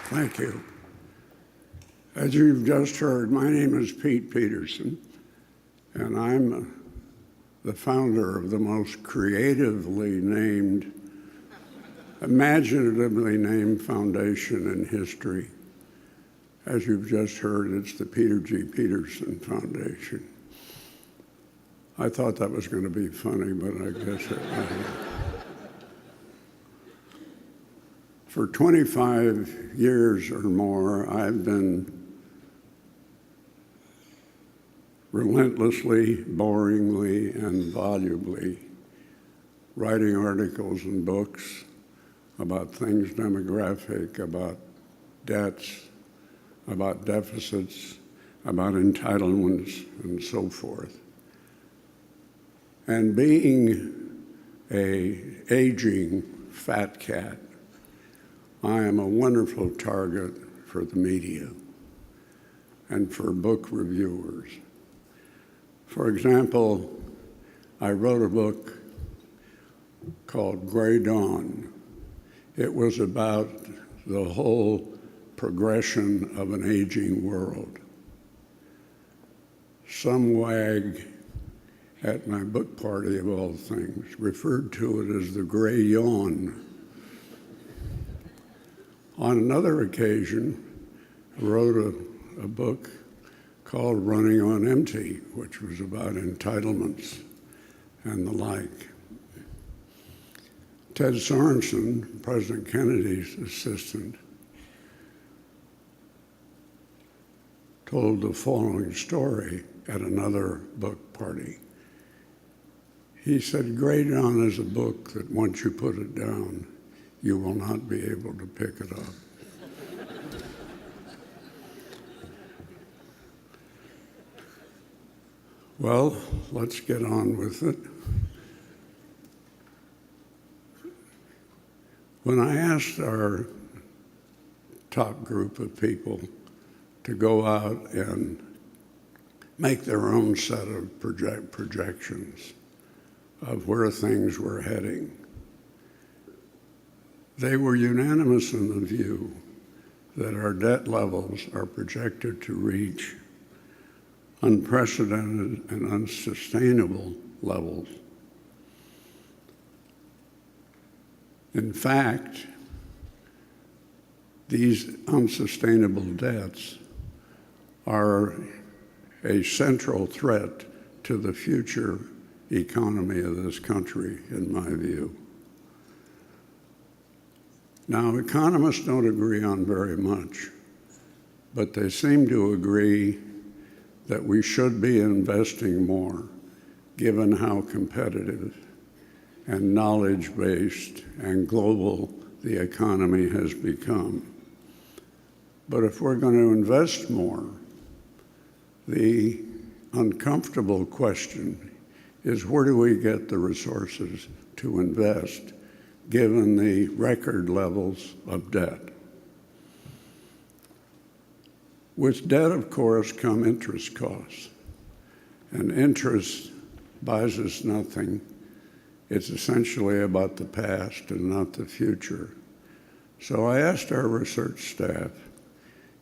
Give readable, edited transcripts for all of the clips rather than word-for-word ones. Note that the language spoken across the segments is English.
Thank you. As you've just heard, my name is Pete Peterson, and I'm the founder of the most creatively named, imaginatively named foundation in history. As you've just heard, it's the Peter G. Peterson Foundation. I thought that was going to be funny, but I guess it wasn't. For 25 years or more, I've been relentlessly, boringly, and volubly writing articles and books about things demographic, about debts, about deficits, about entitlements, and so forth. And being an aging fat cat, I am a wonderful target for the media and for book reviewers. For example, I wrote a book called Gray Dawn. It was about the whole progression of an aging world. Some wag at my book party, of all things, referred to it as the Gray Yawn. On another occasion, I wrote a book called Running on Empty, which was about entitlements and the like. Ted Sorensen, President Kennedy's assistant, told the following story at another book party. He said, Gray Dawn is a book that once you put it down, you will not be able to pick it up. Well, let's get on with it. When I asked our top group of people to go out and make their own set of projections of where things were heading, they were unanimous in the view that our debt levels are projected to reach unprecedented and unsustainable levels. In fact, these unsustainable debts are a central threat to the future economy of this country, in my view. Now, economists don't agree on very much, but they seem to agree that we should be investing more, given how competitive and knowledge-based and global the economy has become. But if we're going to invest more, the uncomfortable question is, where do we get the resources to invest, given the record levels of debt? With debt, of course, come interest costs. And interest buys us nothing. It's essentially about the past and not the future. So I asked our research staff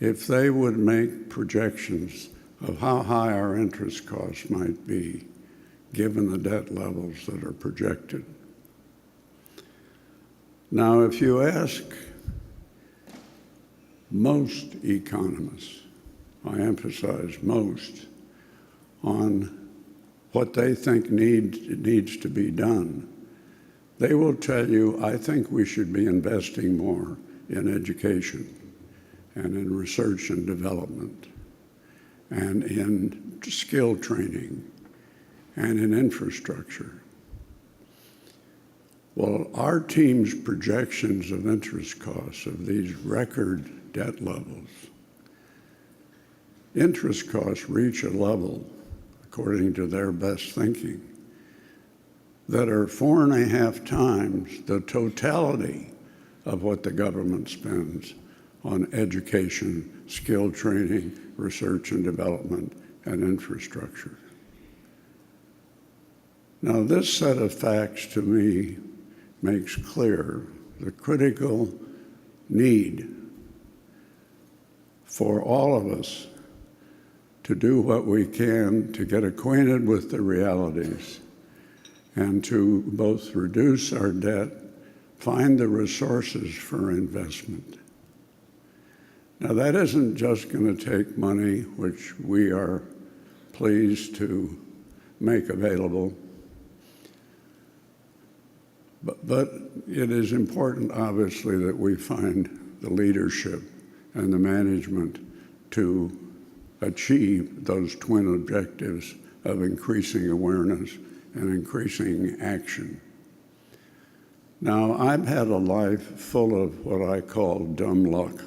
if they would make projections of how high our interest costs might be, given the debt levels that are projected. Now, if you ask most economists, I emphasize most, on what they think needs to be done, they will tell you, I think we should be investing more in education and in research and development and in skill training and in infrastructure. Well, our team's projections of interest costs of these record debt levels, interest costs reach a level, according to their best thinking, that are 4.5 times the totality of what the government spends on education, skill training, research and development, and infrastructure. Now, this set of facts to me makes clear the critical need for all of us to do what we can to get acquainted with the realities and to both reduce our debt, find the resources for investment. Now, that isn't just going to take money, which we are pleased to make available, but it is important, obviously, that we find the leadership and the management to achieve those twin objectives of increasing awareness and increasing action. Now, I've had a life full of what I call dumb luck.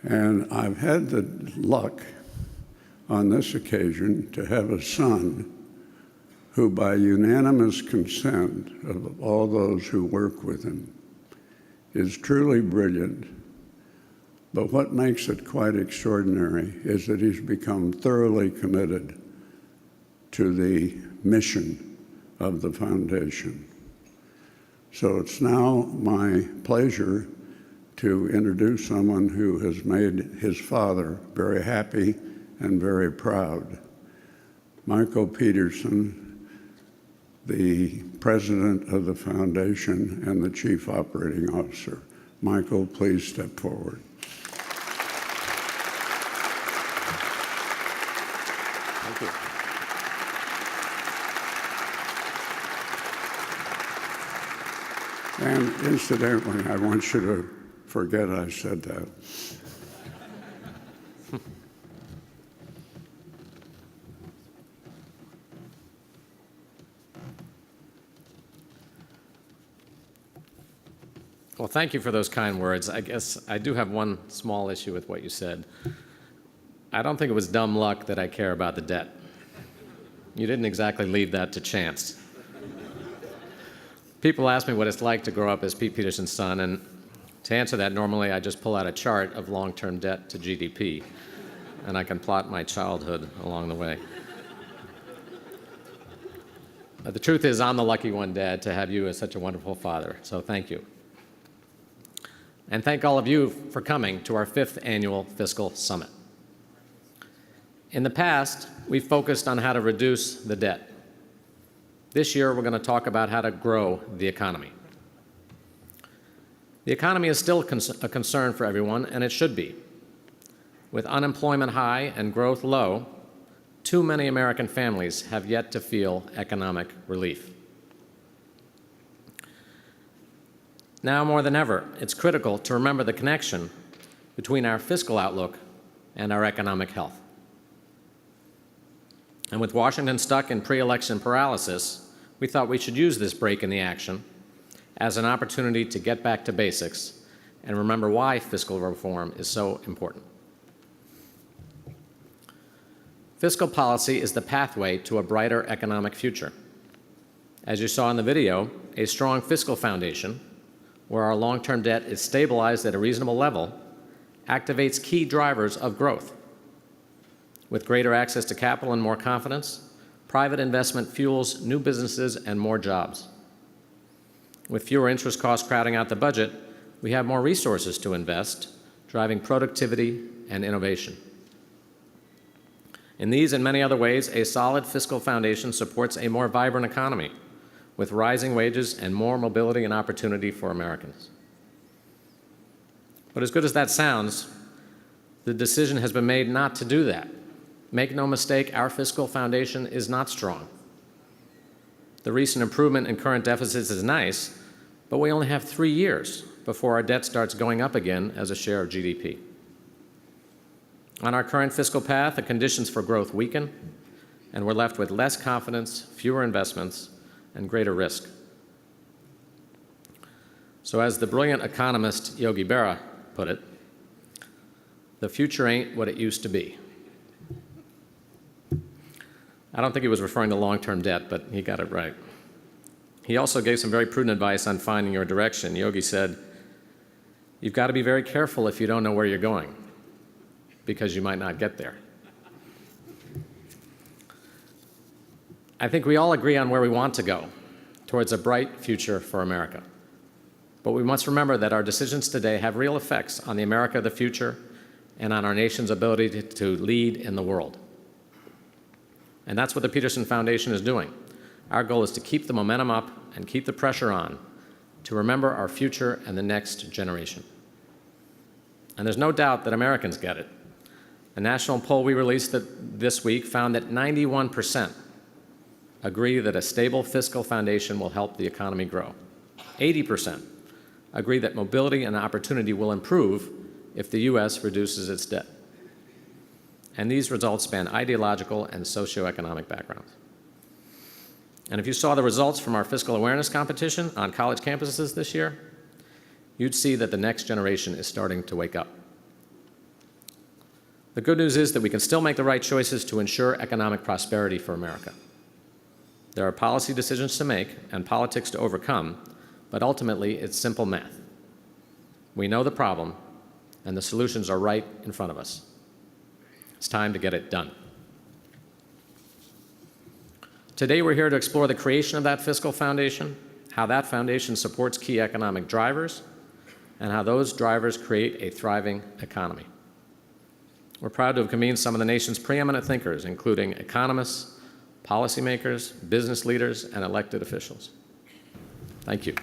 And I've had the luck on this occasion to have a son who, by unanimous consent of all those who work with him, is truly brilliant. But what makes it quite extraordinary is that he's become thoroughly committed to the mission of the foundation. So it's now my pleasure to introduce someone who has made his father very happy and very proud. Michael Peterson, the president of the foundation and the chief operating officer. Michael, please step forward. Thank you. And incidentally, I want you to forget I said that. Well, thank you for those kind words. I guess I do have one small issue with what you said. I don't think it was dumb luck that I care about the debt. You didn't exactly leave that to chance. People ask me what it's like to grow up as Pete Peterson's son, and to answer that, normally I just pull out a chart of long-term debt to GDP, and I can plot my childhood along the way. But the truth is, I'm the lucky one, Dad, to have you as such a wonderful father, so thank you. And thank all of you for coming to our 5th annual Fiscal Summit. In the past, we've focused on how to reduce the debt. This year, we're going to talk about how to grow the economy. The economy is still a concern for everyone, and it should be. With unemployment high and growth low, too many American families have yet to feel economic relief. Now more than ever, it's critical to remember the connection between our fiscal outlook and our economic health. And with Washington stuck in pre-election paralysis, we thought we should use this break in the action as an opportunity to get back to basics and remember why fiscal reform is so important. Fiscal policy is the pathway to a brighter economic future. As you saw in the video, a strong fiscal foundation, where our long-term debt is stabilized at a reasonable level, activates key drivers of growth. With greater access to capital and more confidence, private investment fuels new businesses and more jobs. With fewer interest costs crowding out the budget, we have more resources to invest, driving productivity and innovation. In these and many other ways, a solid fiscal foundation supports a more vibrant economy, with rising wages and more mobility and opportunity for Americans. But as good as that sounds, the decision has been made not to do that. Make no mistake, our fiscal foundation is not strong. The recent improvement in current deficits is nice, but we only have 3 years before our debt starts going up again as a share of GDP. On our current fiscal path, the conditions for growth weaken, and we're left with less confidence, fewer investments, and greater risk. So as the brilliant economist Yogi Berra put it, the future ain't what it used to be. I don't think he was referring to long-term debt, but he got it right. He also gave some very prudent advice on finding your direction. Yogi said, you've got to be very careful if you don't know where you're going, because you might not get there. I think we all agree on where we want to go, towards a bright future for America. But we must remember that our decisions today have real effects on the America of the future and on our nation's ability to lead in the world. And that's what the Peterson Foundation is doing. Our goal is to keep the momentum up and keep the pressure on to remember our future and the next generation. And there's no doubt that Americans get it. A national poll we released this week found that 91% agree that a stable fiscal foundation will help the economy grow. 80% agree that mobility and opportunity will improve if the U.S. reduces its debt. And these results span ideological and socioeconomic backgrounds. And if you saw the results from our fiscal awareness competition on college campuses this year, you'd see that the next generation is starting to wake up. The good news is that we can still make the right choices to ensure economic prosperity for America. There are policy decisions to make and politics to overcome, but ultimately it's simple math. We know the problem, and the solutions are right in front of us. It's time to get it done. Today we're here to explore the creation of that fiscal foundation, how that foundation supports key economic drivers, and how those drivers create a thriving economy. We're proud to have convened some of the nation's preeminent thinkers, including economists, policymakers, business leaders, and elected officials. Thank you.